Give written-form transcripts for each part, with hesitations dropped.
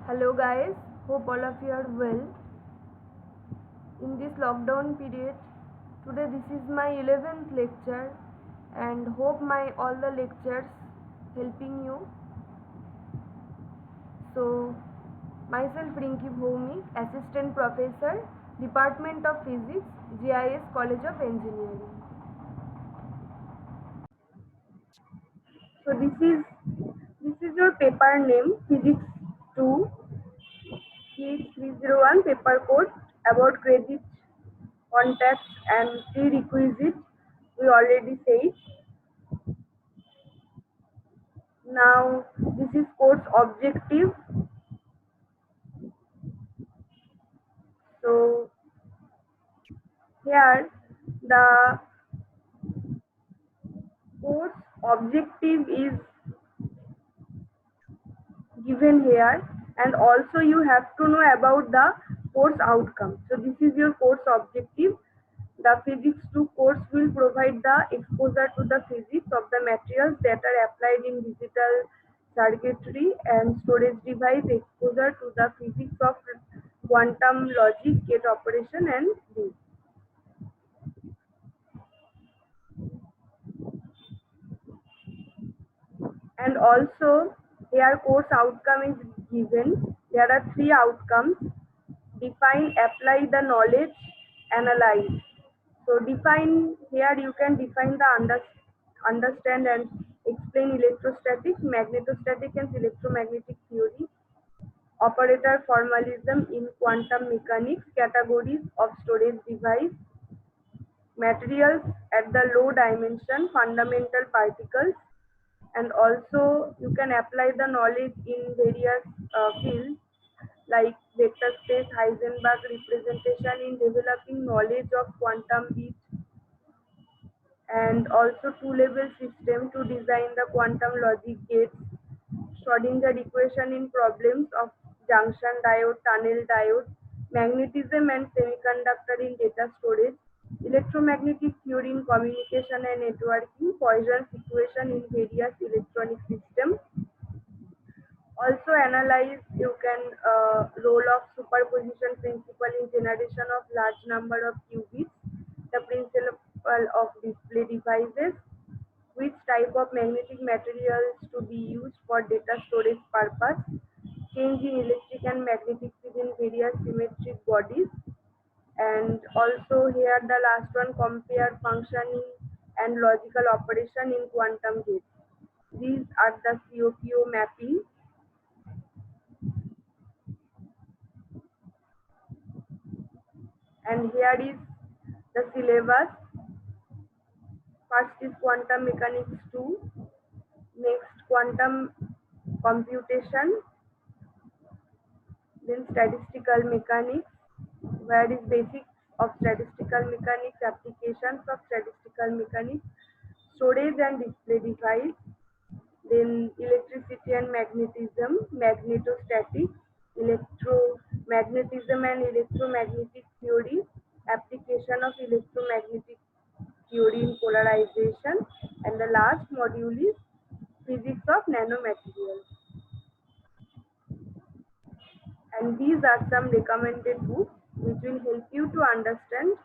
Hello guys, hope all of you are well. In this lockdown period, today this is my 11th lecture and hope my all the lectures helping you. So, myself Rinki Bhoumik, Assistant Professor, Department of Physics, GIS College of Engineering. So this is your paper name, Physics 2, P301 paper code about credit, contacts and prerequisites. We already said. Now this is course objective. So here the course objective is given here, and also you have to know about the course outcome. So this is your course objective. The Physics 2 course will provide the exposure to the physics of the materials that are applied in digital circuitry and storage device, exposure to the physics of quantum logic, gate operation and this. And also here course outcome is given. There are three outcomes: define, apply the knowledge, analyze. So define, here you can define the understand and explain electrostatic, magnetostatic and electromagnetic theory, operator formalism in quantum mechanics, categories of storage device, materials at the low dimension, fundamental particles, and also you can apply the knowledge in various fields like vector space, Heisenberg representation in developing knowledge of quantum bit, and also two-level system to design the quantum logic gates, Schrodinger equation in problems of junction diode, tunnel diode, magnetism and semiconductor in data storage, electromagnetic theory in communication and networking, Poisson's equation in various electronic systems. Also analyze, you can role of superposition principle in generation of large number of qubits, the principle of display devices, which type of magnetic materials to be used for data storage purpose, change in electric and magnetic field in various symmetric bodies, and also here the last one, compare functioning and logical operation in quantum gates. These are the COPO mapping. And here is the syllabus. First is quantum mechanics 2, next quantum computation, then statistical mechanics, where is basics of statistical mechanics, applications of statistical mechanics, storage and display device, then electricity and magnetism, magnetostatics, electromagnetism and electromagnetic theory, application of electromagnetic theory in polarization, and the last module is physics of nanomaterials. And these are some recommended books which will help you to understand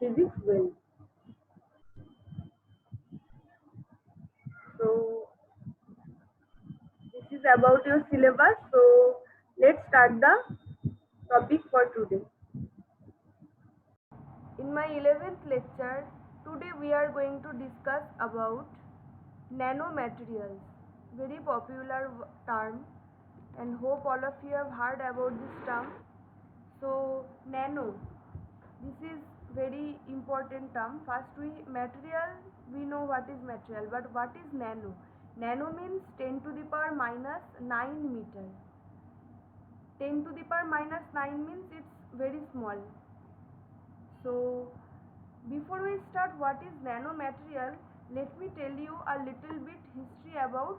physics well. So this is about your syllabus. So let's start the topic for today. In my 11th lecture, today we are going to discuss about nanomaterials, very popular term, and hope all of you have heard about this term. So nano, this is very important term. First we know what is material, but what is nano? Nano means 10 to the power minus 9 meter. 10 to the power minus 9 means it's very small. So before we start what is nanomaterial, let me tell you a little bit history about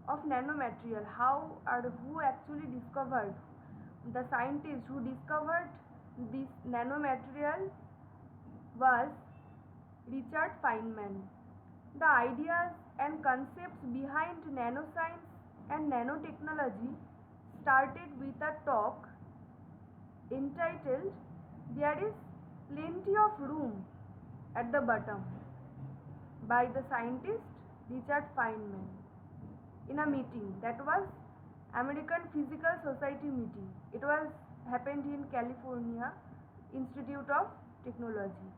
of nanomaterial, how or who actually discovered. The scientist who discovered this nanomaterial was Richard Feynman. The ideas and concepts behind nanoscience and nanotechnology started with a talk entitled "There is Plenty of Room at the Bottom" by the scientist Richard Feynman in a meeting that was American Physical Society meeting. It was happened in California Institute of Technology,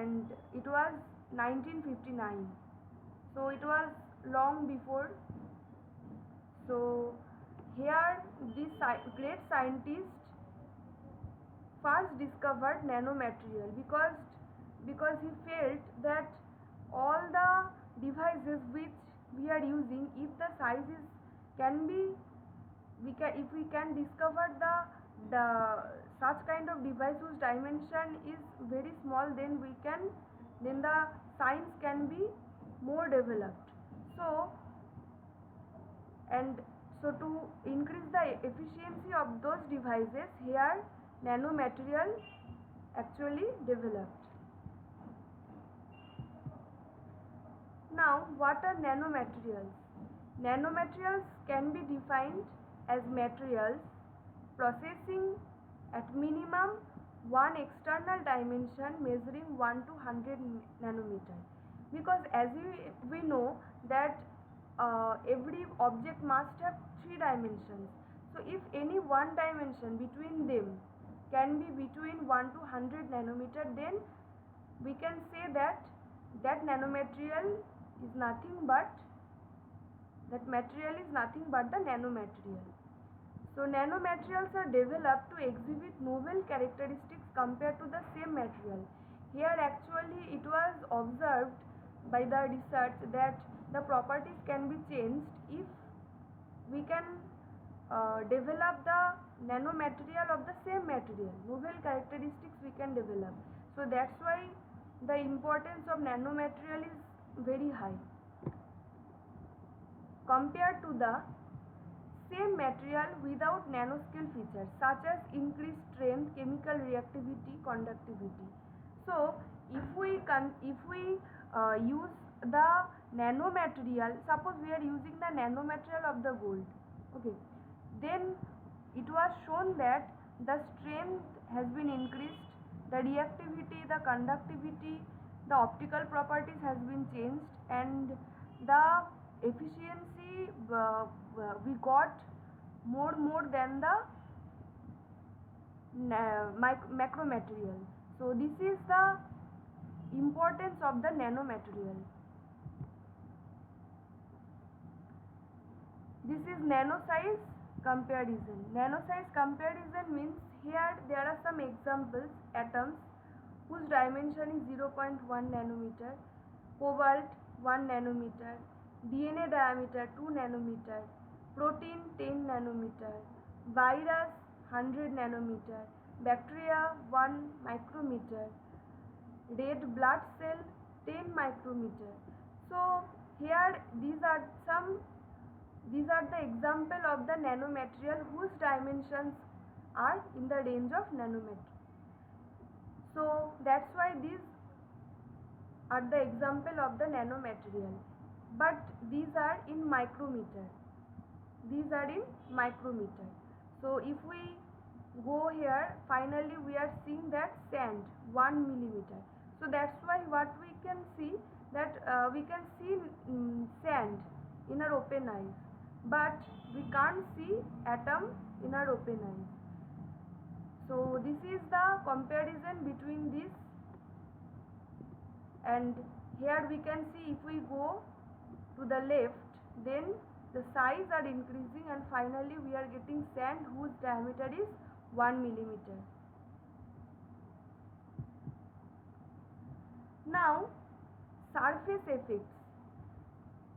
and it was 1959. So it was long before. So here this great scientist first discovered nanomaterial because he felt that all the devices which we are using, if the size is can be if we can discover the such kind of device whose dimension is very small, then the science can be more developed. So and so to increase the efficiency of those devices, here nanomaterial actually developed. Now, what are nanomaterials? Nanomaterials can be defined as materials processing at minimum one external dimension measuring 1 to 100 nanometer. Because as we know that every object must have three dimensions. So if any one dimension between them can be between 1 to 100 nanometer, then we can say that nanomaterial is nothing but the nanomaterial. So nanomaterials are developed to exhibit novel characteristics compared to the same material. Here actually it was observed by the research that the properties can be changed if we can develop the nanomaterial of the same material. Novel characteristics we can develop. So that's why the importance of nanomaterial is very high compared to the same material without nanoscale features such as increased strength, chemical reactivity, conductivity. So if we use the nanomaterial, suppose we are using the nanomaterial of the gold, okay, then it was shown that the strength has been increased, the reactivity, the conductivity, the optical properties has been changed, and the efficiency we got more than the macromaterial. So this is the importance of the nanomaterial. This is nano size comparison. Nano size comparison means here there are some examples: atoms whose dimension is 0.1 nanometer, cobalt 1 nanometer, DNA diameter 2 nanometer, protein 10 nanometer, virus 100 nanometer, bacteria 1 micrometer, red blood cell 10 micrometer. So here these are the example of the nanomaterial whose dimensions are in the range of nanometer. So that's why these are the example of the nanomaterial, but these are in micrometer. So if we go here, finally we are seeing that sand 1 millimeter. So that's why what we can see that we can see sand in our open eyes, but we can't see atom in our open eyes. So this is the comparison between this, and here we can see if we go to the left, then the size are increasing, and finally we are getting sand whose diameter is 1 millimeter. Now, surface effects.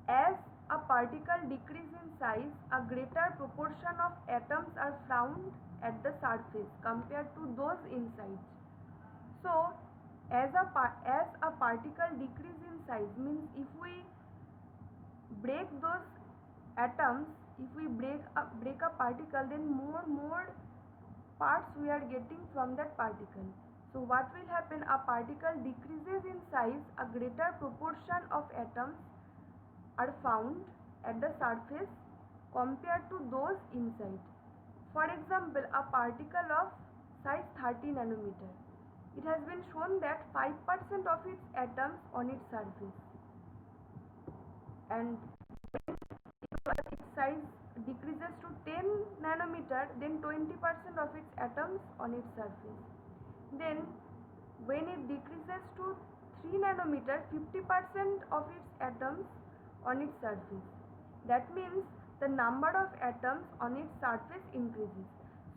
As a particle decreases in size, a greater proportion of atoms are found at the surface compared to those inside. So, as a particle decreases in size means if we break those atoms, if we break a particle, then more parts we are getting from that particle. So what will happen? A particle decreases in size, a greater proportion of atoms are found at the surface compared to those inside. For example, a particle of size 30 nanometer. It has been shown that 5% of its atoms on its surface, and if its size decreases to 10 nanometer, then 20% of its atoms on its surface. Then when it decreases to 3 nanometer, 50% of its atoms on its surface. That means the number of atoms on its surface increases.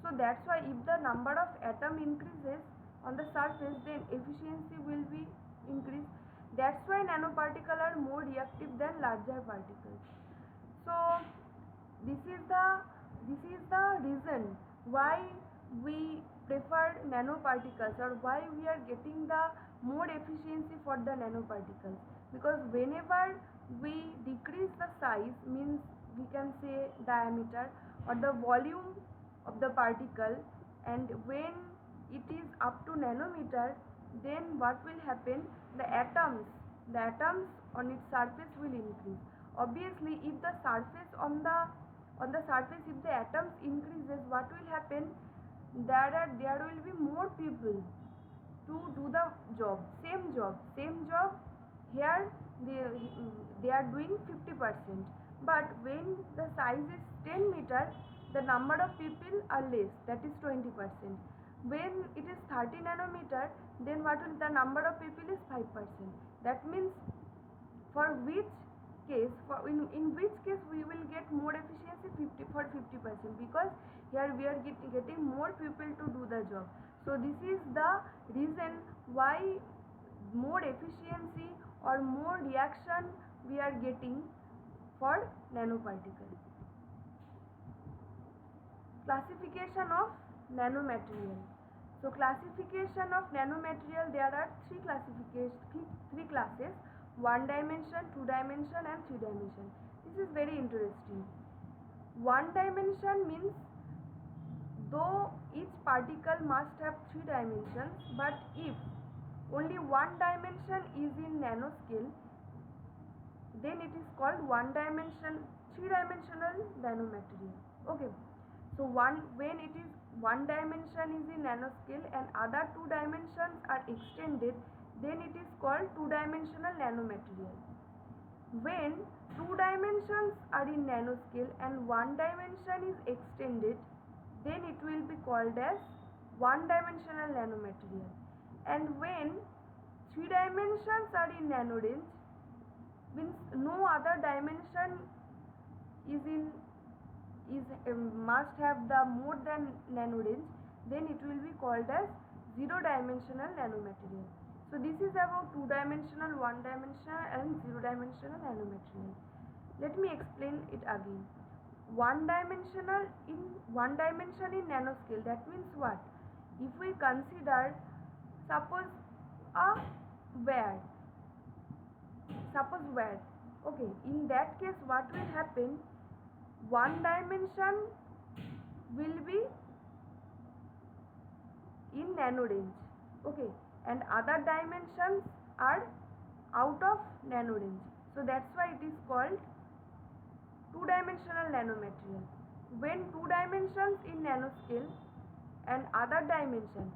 So that's why if the number of atom increases on the surface, then efficiency will be increased. That's why nanoparticles are more reactive than larger particles. So this is the reason why we prefer nanoparticles, or why we are getting the more efficiency for the nanoparticles, because whenever we decrease the size, means we can say diameter or the volume of the particle, and when it is up to nanometer, then what will happen, the atoms on its surface will increase. Obviously, if the surface on the surface, if the atoms increases, what will happen, there will be more people to do the same job. Here they are doing 50%, but when the size is 10 meter, the number of people are less, that is 20%. When it is 30 nanometer, then what will the number of people is 5%. That means for which case, in which case we will get more efficiency 50%, because here we are getting more people to do the job. So this is the reason why more efficiency or more reaction we are getting for nanoparticles. Classification of nanomaterial. So classification of nanomaterial, there are three classes: one dimension, two dimension, and three dimension. This is very interesting. One dimension means though each particle must have three dimensions, but if only one dimension is in nanoscale, then it is called three-dimensional nanomaterial. Okay. So when it is one dimension is in nanoscale and other two dimensions are extended, then it is called two-dimensional nanomaterial. When two dimensions are in nanoscale and one dimension is extended, then it will be called as one-dimensional nanomaterial. And when three dimensions are in nanorange, means no other dimension must have the more than nanorange, then it will be called as zero-dimensional nanomaterial. So this is about two-dimensional, one-dimensional, and zero-dimensional nanomaterial. Let me explain it again. One dimension in nanoscale, that means what? If we consider, suppose where okay, in that case what will happen, one dimension will be in nanorange, okay, and other dimensions are out of nanorange. So that's why it is called two-dimensional nanomaterial. When two dimensions in nanoscale and other dimension,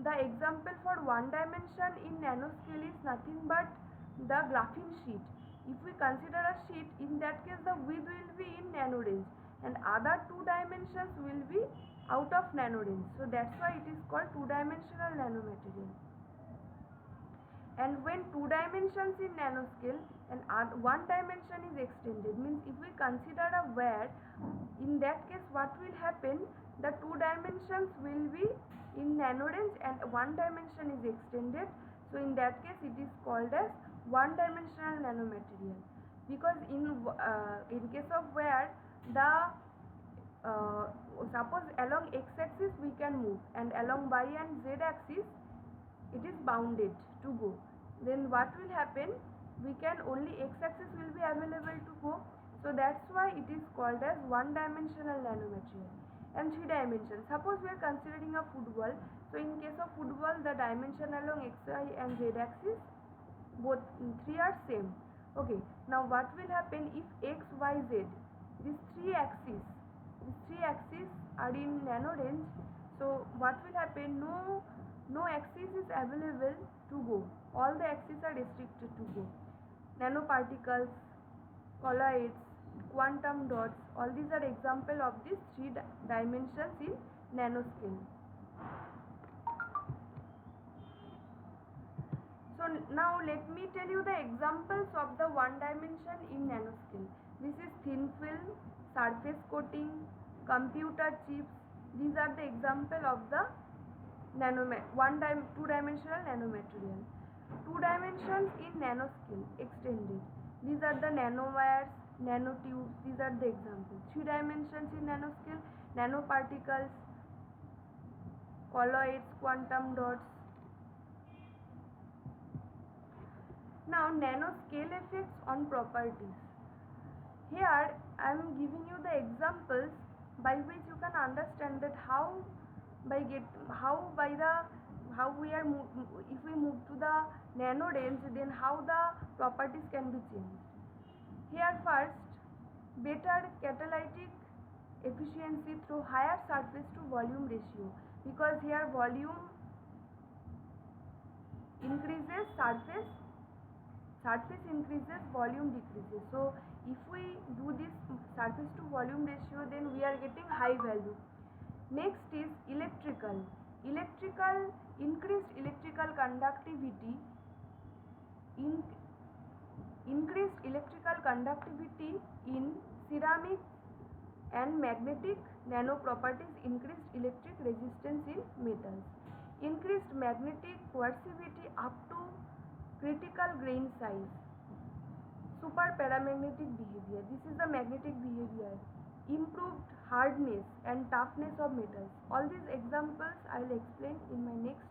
the example for one dimension in nanoscale is nothing but the graphene sheet. If we consider a sheet, in that case the width will be in nanorange and other two dimensions will be out of nanorange. So that's why it is called two-dimensional nanomaterial. And when two dimensions in nanoscale and one dimension is extended, means if we consider a wire, in that case what will happen, the two dimensions will be in nanorange and one dimension is extended. So in that case it is called as one-dimensional nanomaterial, because in case of wire, the suppose along x-axis we can move and along y and z-axis it is bounded to go, then what will happen, we can only x-axis will be available to go. So that's why it is called as one-dimensional nanomaterial. And three dimensions, suppose we are considering a football. So in case of football, the dimension along x, y and z axis, both three are same. Okay, now what will happen if x, y, z, these three axes are in nano range, so what will happen? No axis is available to go. All the axes are restricted to go. Nanoparticles, colloids, quantum dots, all these are example of these three dimensions in nanoscale. So now let me tell you the examples of the one dimension in nanoscale. This is thin film, surface coating, computer chips. These are the example of the two-dimensional nanomaterial. Two dimensions in nanoscale extended. These are the nanowires, nanotubes. These are the examples. Three dimensions in nanoscale, nanoparticles, colloids, quantum dots. Now nanoscale effects on properties. Here I am giving you the examples by which you can understand that how we are if we move to the nano range, then how the properties can be changed. Here first, better catalytic efficiency through higher surface to volume ratio, because here volume increases, surface increases, volume decreases. So if we do this surface to volume ratio, then we are getting high value. Next is electrical. Increased electrical conductivity. Increased electrical conductivity in ceramic and magnetic nano properties. Increased electric resistance in metals. Increased magnetic coercivity up to critical grain size. Super paramagnetic behavior. This is the magnetic behavior. Improved hardness and toughness of metals. All these examples I will explain in my next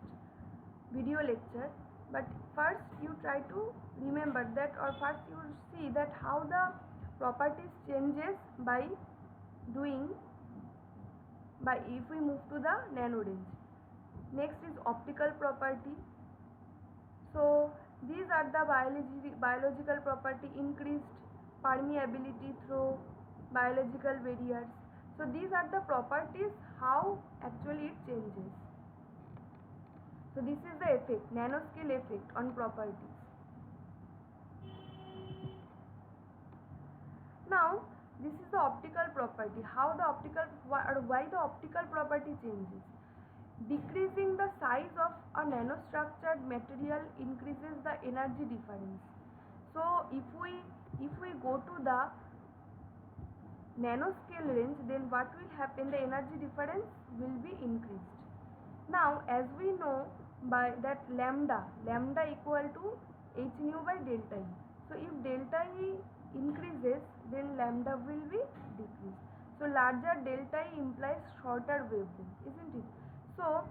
video lecture. But first you try to remember that, or first you see that how the properties changes by if we move to the nano range. Next is optical property. So these are the biological property. Increased permeability through biological barriers. So these are the properties how actually it changes. So this is the effect, nanoscale effect on properties. Now this is the optical property. Why the optical property changes? Decreasing the size of a nanostructured material increases the energy difference. So if we go to the nanoscale range, then what will happen? The energy difference will be increased. Now as we know by that lambda equal to h nu by delta E. So if delta E increases, then lambda will be decreased. So larger delta E implies shorter wavelength, isn't it? So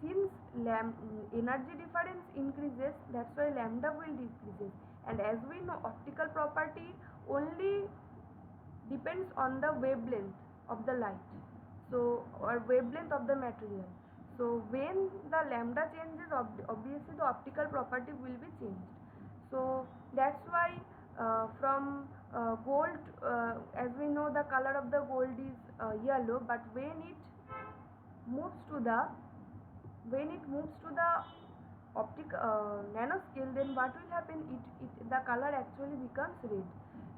since energy difference increases, that's why lambda will decreases. And as we know, optical property only depends on the wavelength of the light, so or wavelength of the material. So when the lambda changes, obviously the optical property will be changed. So that's why from gold, as we know, the color of the gold is yellow, but when it moves to the nanoscale, then what will happen? The color actually becomes red.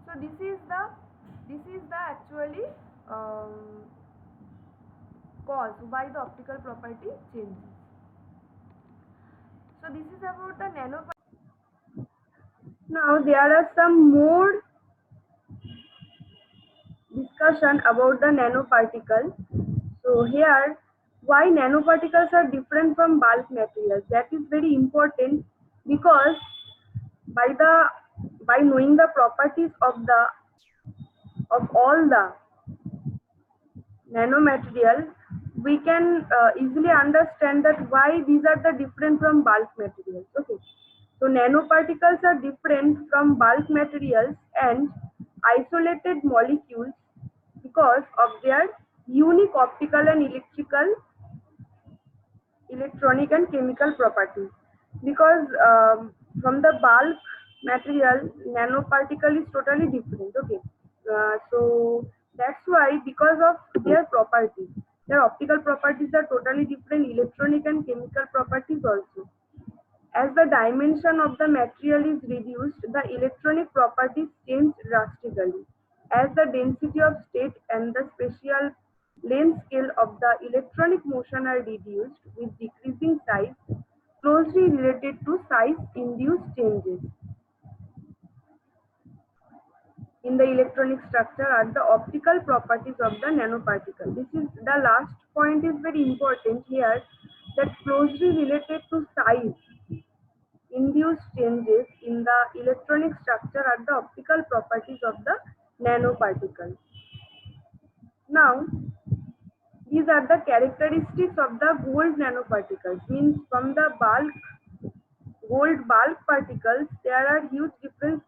So this is the actually cause why the optical property changes. So this is about the nano. Now there are some more discussion about the nanoparticle. So here, why nanoparticles are different from bulk materials? That is very important, because by knowing the properties of all the nanomaterial, we can easily understand that why these are the different from bulk materials. Okay, so nanoparticles are different from bulk materials and isolated molecules because of their unique optical and electronic and chemical properties. Because from the bulk material, nanoparticle is totally different. Okay, so that's why, because of their properties. Their optical properties are totally different, electronic and chemical properties also. As the dimension of the material is reduced, the electronic properties change drastically. As the density of state and the spatial length scale of the electronic motion are reduced with decreasing size, closely related to size-induced changes in the electronic structure are the optical properties of the nanoparticle. This is the last point is very important here, that closely related to size induced changes in the electronic structure are the optical properties of the nanoparticle. Now, these are the characteristics of the gold nanoparticles. Means from the gold bulk particles, there are huge difference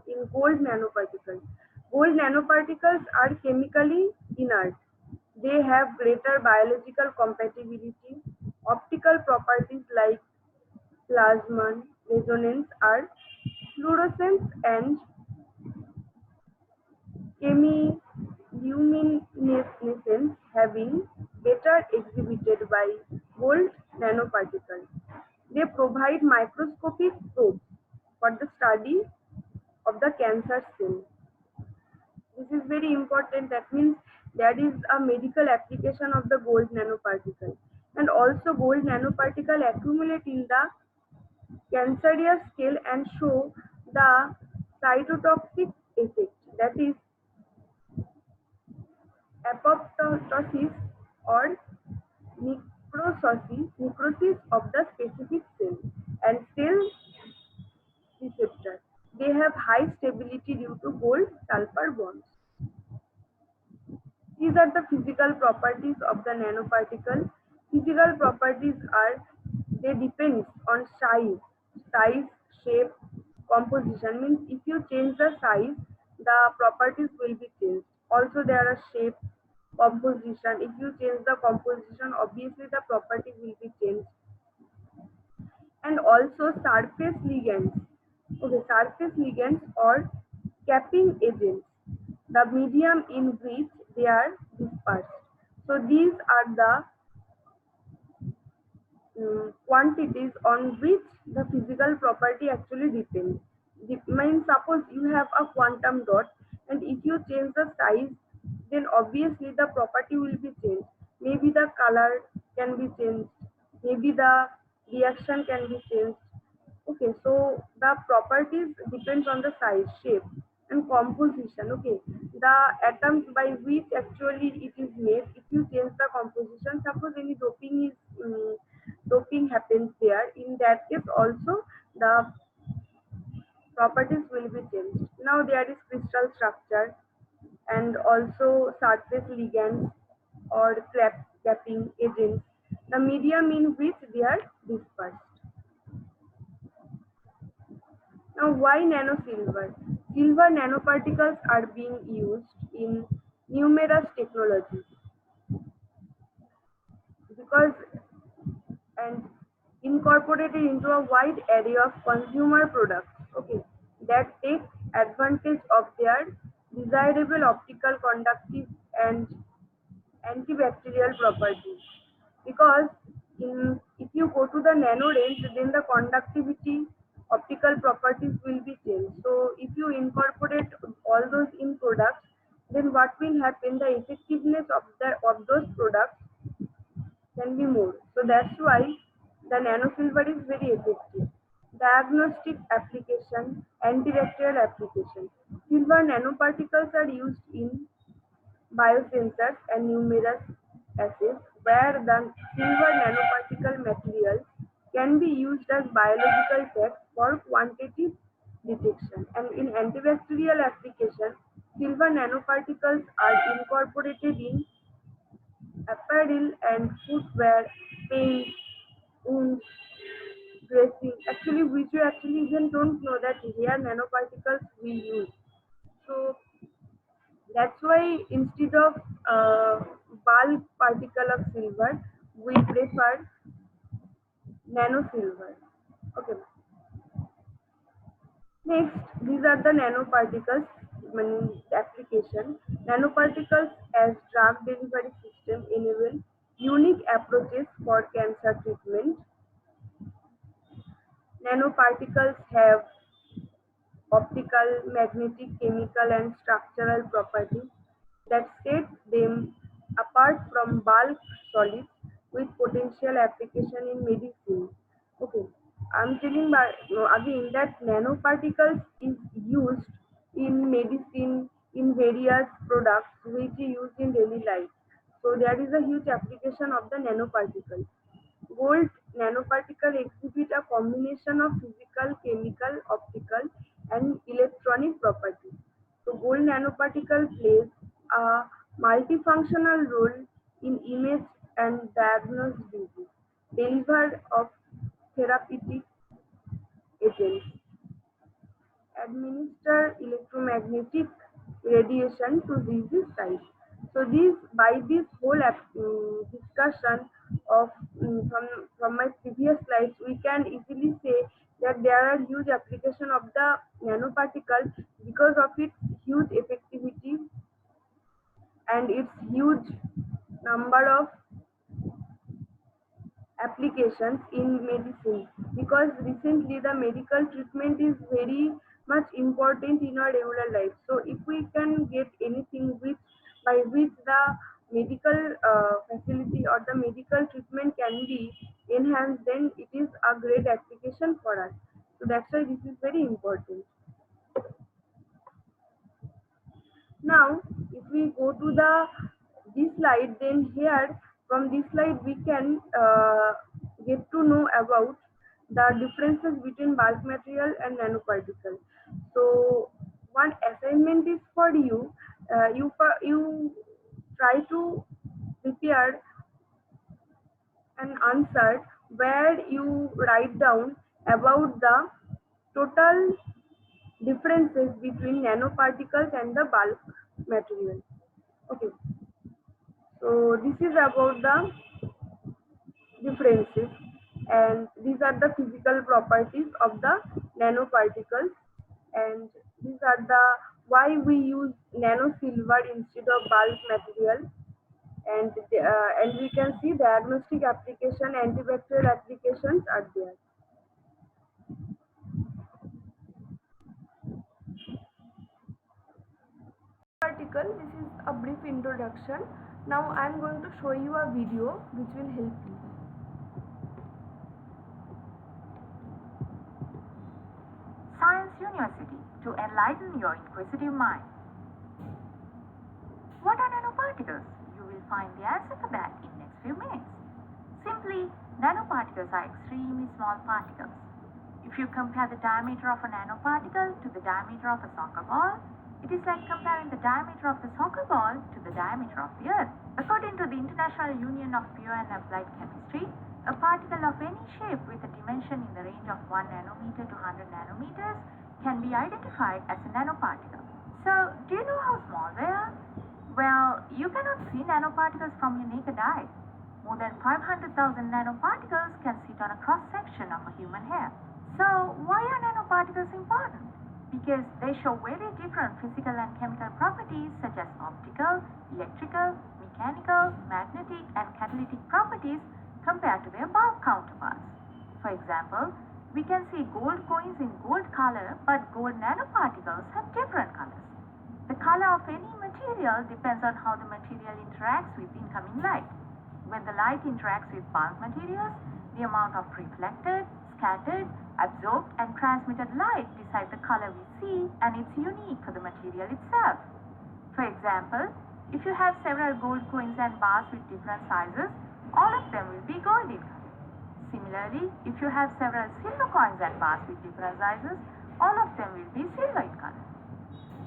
in gold nanoparticles. Gold nanoparticles are chemically inert. They have greater biological compatibility. Optical properties like plasmon, resonance are fluorescence and chemiluminescence having better exhibited by gold nanoparticles. They provide microscopic probes for the study of the cancer cell. This is very important. That means there is a medical application of the gold nanoparticle. And also gold nanoparticle accumulate in the cancerous scale and show the cytotoxic effect. That is apoptosis or necrosis of the specific cell and cell receptor. They have high stability due to gold sulfur bonds. These are the physical properties of the nanoparticle. Physical properties are they depends on size, shape, composition. Means if you change the size, the properties will be changed. Also there are shape, composition. If you change the composition, obviously the property will be changed. And also surface ligands. Okay, surface ligands or capping agents, the medium in which they are dispersed. So these are the quantities on which the physical property actually depends. Means suppose you have a quantum dot and if you change the size, then obviously the property will be changed. Maybe the color can be changed, maybe the reaction can be changed. Okay, so the properties depends on the size, shape, and composition. Okay, the atoms by which actually it is made. If you change the composition, suppose any doping happens there. In that case, also the properties will be changed. Now there is crystal structure and also surface ligands or capping agents. The medium in which they are dispersed. Now, why nanosilver? Silver nanoparticles are being used in numerous technologies because and incorporated into a wide array of consumer products. Okay, that take advantage of their desirable optical conductive and antibacterial properties. Because if you go to the nano range, then the conductivity, optical properties will be changed. So if you incorporate all those in products, then what will happen? The effectiveness of those products can be more. So that's why the nanosilver is very effective. Diagnostic application, antibacterial application. Silver nanoparticles are used in biosensors and numerous assays where the silver nanoparticle material can be used as biological test for quantitative detection. And in antibacterial application, silver nanoparticles are incorporated in apparel and footwear, paint, wounds, dressing. Actually, which you actually even don't know that here nanoparticles we use. So that's why instead of bulk particle of silver, we prefer nanosilver. Okay. Next, these are the nanoparticles application. Nanoparticles as drug delivery system enable unique approaches for cancer treatment. Nanoparticles have optical, magnetic, chemical, and structural properties that set them apart from bulk solids with potential application in medicine. Okay, I'm telling again that nanoparticles is used in medicine in various products which is used in daily life. So there is a huge application of the nanoparticles. Gold nanoparticle exhibit a combination of physical, chemical, optical, and electronic properties. So gold nanoparticle plays a multifunctional role in image and diagnose disease, deliver of therapeutic agents, administer electromagnetic radiation to disease sites. So this by this whole discussion of from my previous slides, we can easily say that there are huge application of the nanoparticle because of its huge effectivity and its huge number of applications in medicine, because recently the medical treatment is very much important in our regular life. So if we can get anything which by which the medical facility or the medical treatment can be enhanced, then it is a great application for us. So that's why this is very important. Now, if we go to the this slide, then here from this slide we can get to know about the differences between bulk material and nanoparticle. So, one assignment is for you. You try to prepare an answer where you write down about the total differences between nanoparticles and the bulk material. Okay, so this is about the differences, and these are the physical properties of the nanoparticles, and these are the why we use nano silver instead of bulk material, and we can see diagnostic application, antibacterial applications are there. Particle, this is a brief introduction. Now I am going to show you a video which will help you. Science University, to enlighten your inquisitive mind. What are nanoparticles? You will find the answer for that in next few minutes. Simply, nanoparticles are extremely small particles. If you compare the diameter of a nanoparticle to the diameter of a soccer ball, it is like comparing the diameter of the soccer ball to the diameter of the Earth. According to the International Union of Pure and Applied Chemistry, a particle of any shape with a dimension in the range of 1 nanometer to 100 nanometers can be identified as a nanoparticle. So, do you know how small they are? Well, you cannot see nanoparticles from your naked eye. More than 500,000 nanoparticles can sit on a cross-section of a human hair. So, why are nanoparticles important? Because they show very different physical and chemical properties such as optical, electrical, mechanical, magnetic, and catalytic properties compared to their bulk counterparts. For example, we can see gold coins in gold color, but gold nanoparticles have different colors. The color of any material depends on how the material interacts with incoming light. When the light interacts with bulk materials, the amount of reflected, scattered, absorbed, and transmitted light decide the color we see, and it's unique for the material itself. For example, if you have several gold coins and bars with different sizes, all of them will be gold in color. Similarly, if you have several silver coins and bars with different sizes, all of them will be silver in color.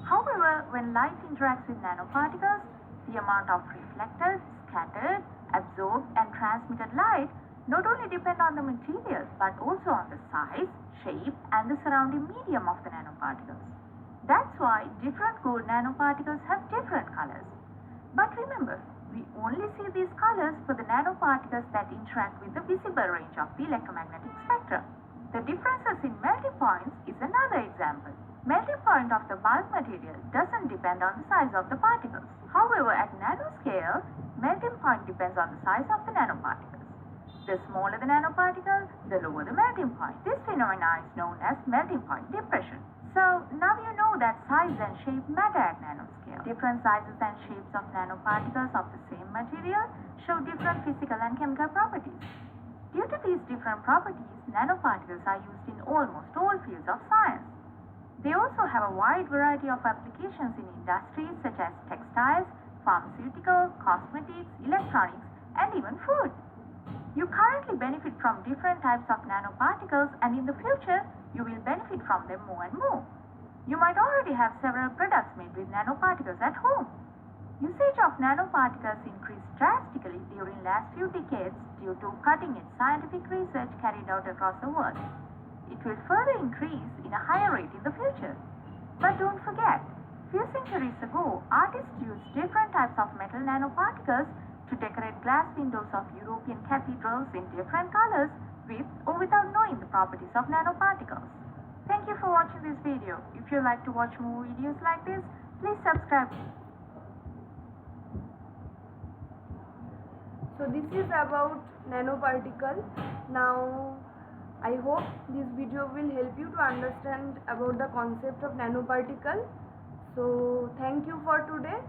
However, when light interacts with nanoparticles, the amount of reflected, scattered, absorbed, and transmitted light not only depend on the material but also on the size, shape, and the surrounding medium of the nanoparticles. That's why different gold nanoparticles have different colors. But remember, we only see these colors for the nanoparticles that interact with the visible range of the electromagnetic spectrum. The differences in melting points is another example. Melting point of the bulk material doesn't depend on the size of the particles. However, at nanoscale, Melting point depends on the size of the nanoparticles. The smaller the nanoparticle, the lower the melting point. This phenomenon is known as melting point depression. So now you know that size and shape matter at nanoscale. Different sizes and shapes of nanoparticles of the same material show different physical and chemical properties. Due to these different properties, nanoparticles are used in almost all fields of science. They also have a wide variety of applications in industries such as textiles, pharmaceutical, cosmetics, electronics, and even food. You currently benefit from different types of nanoparticles, and in the future, you will benefit from them more and more. You might already have several products made with nanoparticles at home. Usage of nanoparticles increased drastically during last few decades due to cutting-edge scientific research carried out across the world. It will further increase in a higher rate in the future. But don't forget, few centuries ago, artists used different types of metal nanoparticles to decorate glass windows of European cathedrals in different colors with or without knowing the properties of nanoparticles. Thank you for watching this video. If you like to watch more videos like this, please subscribe. So this is about nanoparticle. Now I hope this video will help you to understand about the concept of nanoparticle. So thank you for today.